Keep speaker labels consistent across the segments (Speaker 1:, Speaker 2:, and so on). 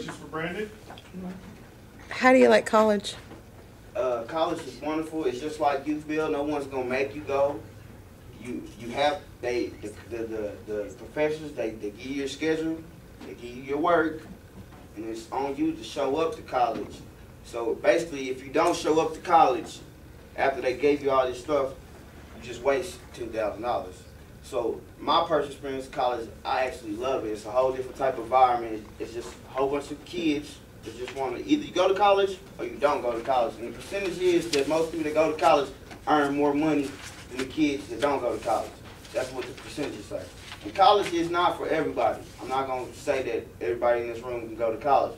Speaker 1: questions for Brandon?
Speaker 2: How do you like college?
Speaker 3: College is wonderful. It's just like YouthBuild. No one's gonna make you go. You have the professors. They give you your schedule. They give you your work, and it's on you to show up to college. So basically, if you don't show up to college after they gave you all this stuff, you just waste $2,000. So my personal experience with college, I actually love it. It's a whole different type of environment. It's just a whole bunch of kids that just want to either you go to college or you don't go to college. And the percentage is that most people that go to college earn more money than the kids that don't go to college. That's what the percentages say. And college is not for everybody. I'm not going to say that everybody in this room can go to college.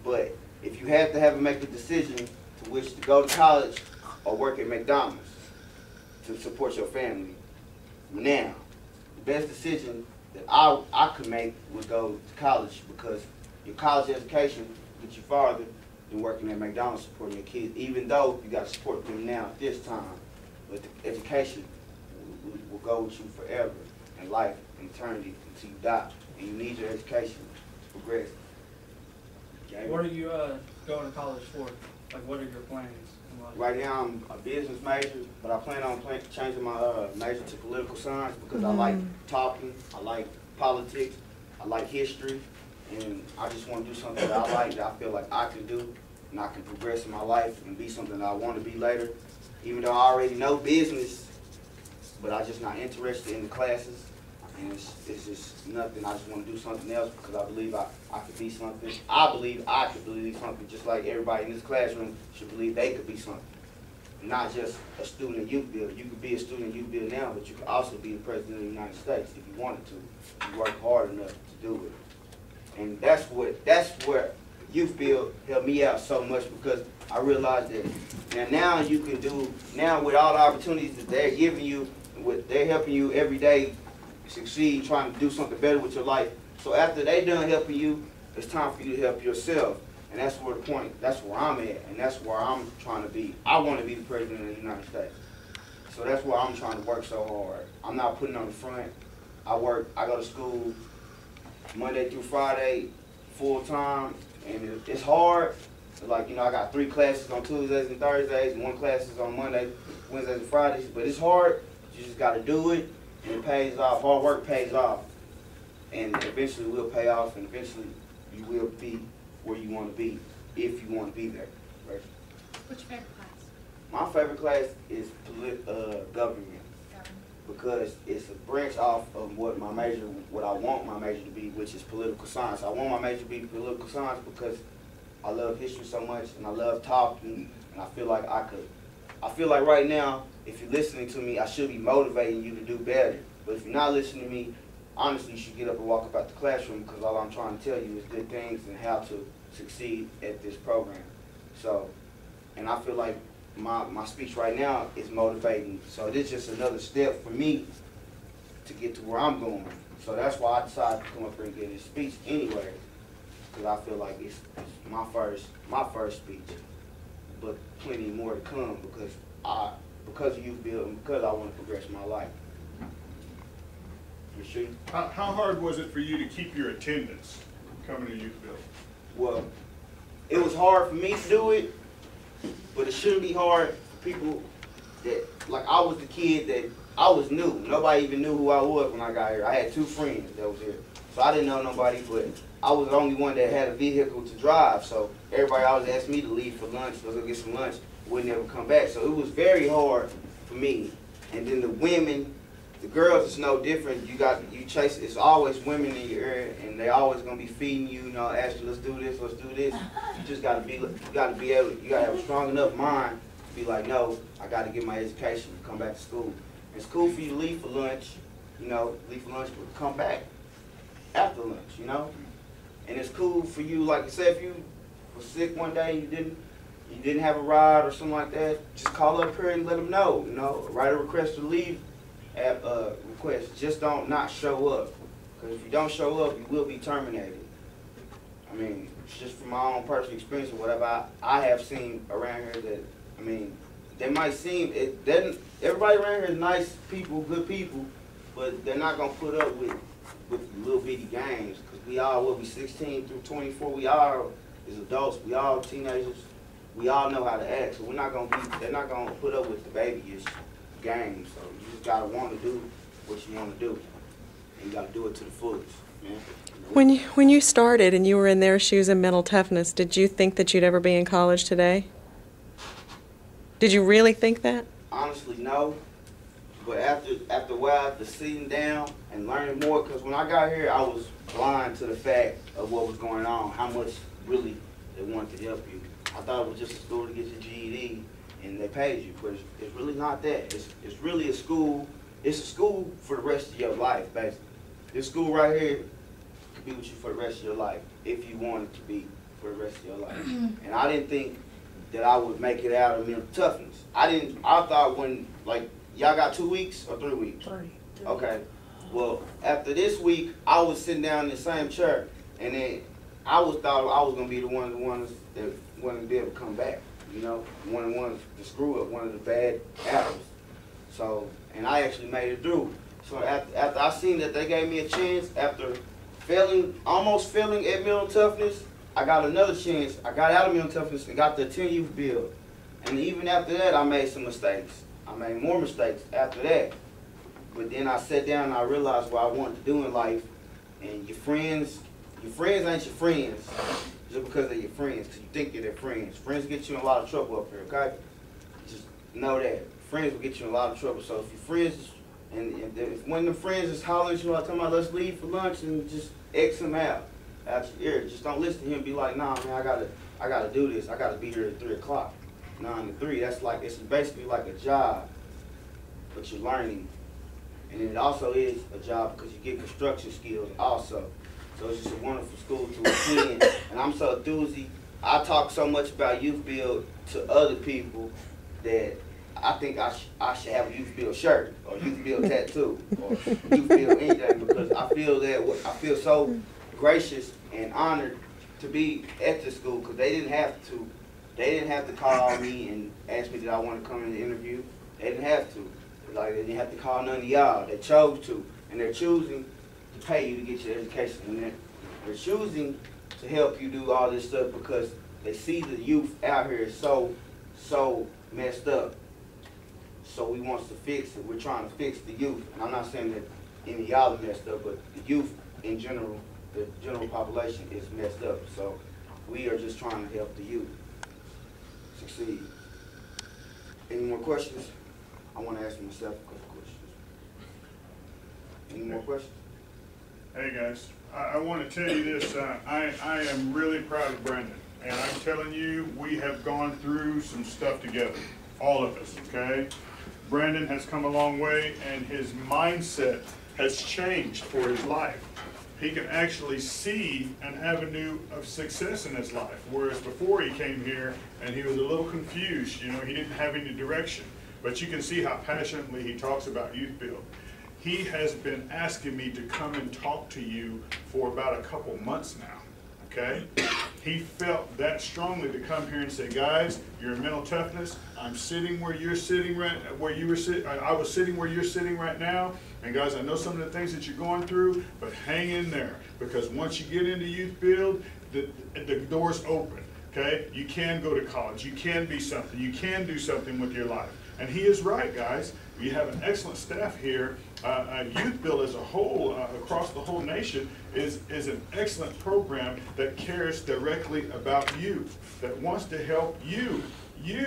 Speaker 3: But if you have to make a decision to which to go to college or work at McDonald's to support your family, now, the best decision that I could make would go to college, because your college education gets you farther than working at McDonald's supporting your kids, even though you got to support them now at this time. But the education will go with you forever in life, in eternity, until you die. And you need your education to progress. Okay?
Speaker 4: What are you going to college for? Like, what are your plans in life?
Speaker 3: Right now, I'm a business major, but I plan on changing my major to political science, because I like talking, I like politics, I like history, and I just want to do something that I like, that I feel like I can do, and I can progress in my life and be something that I want to be later. Even though I already know business, but I'm just not interested in the classes, and it's just nothing. I just want to do something else, because I believe I could be something. I believe I could believe something, just like everybody in this classroom should believe they could be something. Not just a student of YouthBuild. You could be a student of YouthBuild now, but you could also be the president of the United States if you wanted to. If you work hard enough to do it. And that's where YouthBuild helped me out so much, because I realized that now you can do, now with all the opportunities that they're giving you, they're helping you every day succeed, trying to do something better with your life. So after they done helping you, it's time for you to help yourself. And that's where that's where I'm at, and that's where I'm trying to be. I want to be the president of the United States. So that's why I'm trying to work so hard. I'm not putting on the front. I go to school Monday through Friday, full time, and it's hard. Like, I got 3 classes on Tuesdays and Thursdays, and 1 class is on Monday, Wednesdays, and Fridays. But it's hard. You just got to do it, and it pays off. Hard work pays off, and eventually it will pay off, and eventually you will be where you want to be, if you want to be there. Right?
Speaker 5: What's your favorite class?
Speaker 3: My favorite class is government, because it's a branch off of what I want my major to be, which is political science. I want my major to be political science because I love history so much, and I love talking, and I feel like right now, if you're listening to me, I should be motivating you to do better. But if you're not listening to me, honestly, you should get up and walk about the classroom, because all I'm trying to tell you is good things and how to succeed at this program. So, and I feel like my speech right now is motivating. So this is just another step for me to get to where I'm going. So that's why I decided to come up here and give this speech anyway, because I feel like it's my first speech, but plenty more to come, because of YouthBuild and because I want to progress my life.
Speaker 1: How hard was it for you to keep your attendance coming to YouthBuild?
Speaker 3: Well, it was hard for me to do it, but it shouldn't be hard for people that, like, I was the kid that I was new. Nobody even knew who I was when I got here. I had 2 friends that was here, so I didn't know nobody, but I was the only one that had a vehicle to drive, so everybody always asked me to leave for lunch, let's go get some lunch, wouldn't ever come back. So it was very hard for me. And then the women, the girls, it's no different. You chase, it's always women in your area, and they always gonna be feeding you, ask you, let's do this, let's do this. You just gotta be able, you gotta have a strong enough mind to be like, no, I gotta get my education, come back to school. It's cool for you to leave for lunch, but come back after lunch, And it's cool for you, like I said, if you were sick one day and you didn't have a ride or something like that, just call up here and let them know, write a request to leave. Request. Just don't not show up, because if you don't show up, you will be terminated. I mean, it's just from my own personal experience or whatever I have seen around here that, they might seem, everybody around here is nice people, good people, but they're not going to put up with with the little bitty games, because we all, what, we 16 through 24, we all is adults, we all teenagers, we all know how to act, so they're not gonna put up with the babyish games. So you just gotta want to do what you want to do, and you gotta do it to the fullest, man.
Speaker 2: When you started and you were in their shoes in mental toughness, did you think that you'd ever be in college today? Did you really think that?
Speaker 3: Honestly, no. But after a while, after sitting down and learning more, because when I got here, I was blind to the fact of what was going on, how much really they wanted to help you. I thought it was just a school to get your GED and they paid you, but it's really not that. It's really a school. It's a school for the rest of your life, basically. This school right here could be with you for the rest of your life, if you want it to be for the rest of your life. And I didn't think that I would make it out of mental toughness. I thought when, like, y'all got 2 weeks or 3 weeks? 3. Okay. Well, after this week, I was sitting down in the same chair, and then I thought I was gonna be one of the ones that wouldn't be able to come back. You know, one of the ones to screw up, one of the bad apples. So, and I actually made it through. So after I seen that they gave me a chance, after almost failing at mental toughness, I got another chance. I got out of mental toughness and got the 10 YouthBuild. And even after that, I made some mistakes. I made more mistakes after that. But then I sat down and I realized what I wanted to do in life. And your friends ain't your friends just because they're your friends, because you think they're their friends. Friends get you in a lot of trouble up here, okay? Just know that. Friends will get you in a lot of trouble. So if your friends, if one of the friends is hollering at you, like, talking about, let's leave for lunch, and just X him out your ear. Just don't listen to him. Be like, nah, man, I gotta do this. I gotta be here at 3 o'clock. 9 to 3. That's like, it's basically like a job, but you're learning. And it also is a job because you get construction skills also. So it's just a wonderful school to attend. And I'm so enthused. I talk so much about YouthBuild to other people that I think I should have a YouthBuild shirt or YouthBuild tattoo or YouthBuild anything, because I feel so gracious and honored to be at the school, because they didn't have to call me and ask me did I want to come in the interview. They didn't have to. Like, they didn't have to call none of y'all. They chose to, and they're choosing to pay you to get your education. And they're choosing to help you do all this stuff because they see the youth out here is so messed up. So we want to fix it. We're trying to fix the youth. And I'm not saying that any of y'all are messed up, but the youth in general, the general population is messed up. So we are just trying to help the youth succeed. Any more questions? I want to ask myself a couple questions. Any more questions?
Speaker 1: Hey guys, I want to tell you this. I am really proud of Brandon, and I'm telling you, we have gone through some stuff together, all of us. Okay, Brandon has come a long way, and his mindset has changed for his life. He can actually see an avenue of success in his life, whereas before he came here and he was a little confused. You know, he didn't have any direction. But you can see how passionately he talks about YouthBuild. He has been asking me to come and talk to you for about a couple months now, okay? He felt that strongly to come here and say, guys, you're in mental toughness. I'm sitting where you're sitting I was sitting where you're sitting right now. And guys, I know some of the things that you're going through, but hang in there, because once you get into YouthBuild, the door's open, okay? You can go to college. You can be something. You can do something with your life. And he is right, guys. We have an excellent staff here. YouthBuild as a whole, across the whole nation, is an excellent program that cares directly about you, that wants to help you. Each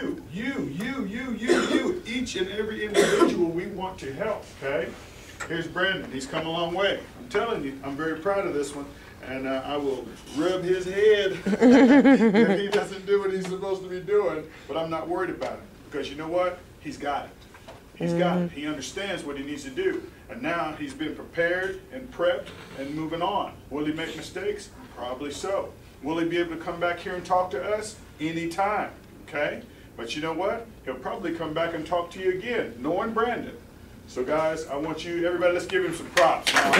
Speaker 1: and every individual we want to help, okay? Here's Brandon. He's come a long way. I'm telling you, I'm very proud of this one. And I will rub his head if he doesn't do what he's supposed to be doing. But I'm not worried about it, because you know what? He's got it. He's got it. He understands what he needs to do. And now he's been prepared and prepped and moving on. Will he make mistakes? Probably so. Will he be able to come back here and talk to us? Anytime. Okay? But you know what? He'll probably come back and talk to you again, knowing Brandon. So guys, I want you, everybody, let's give him some props. Now,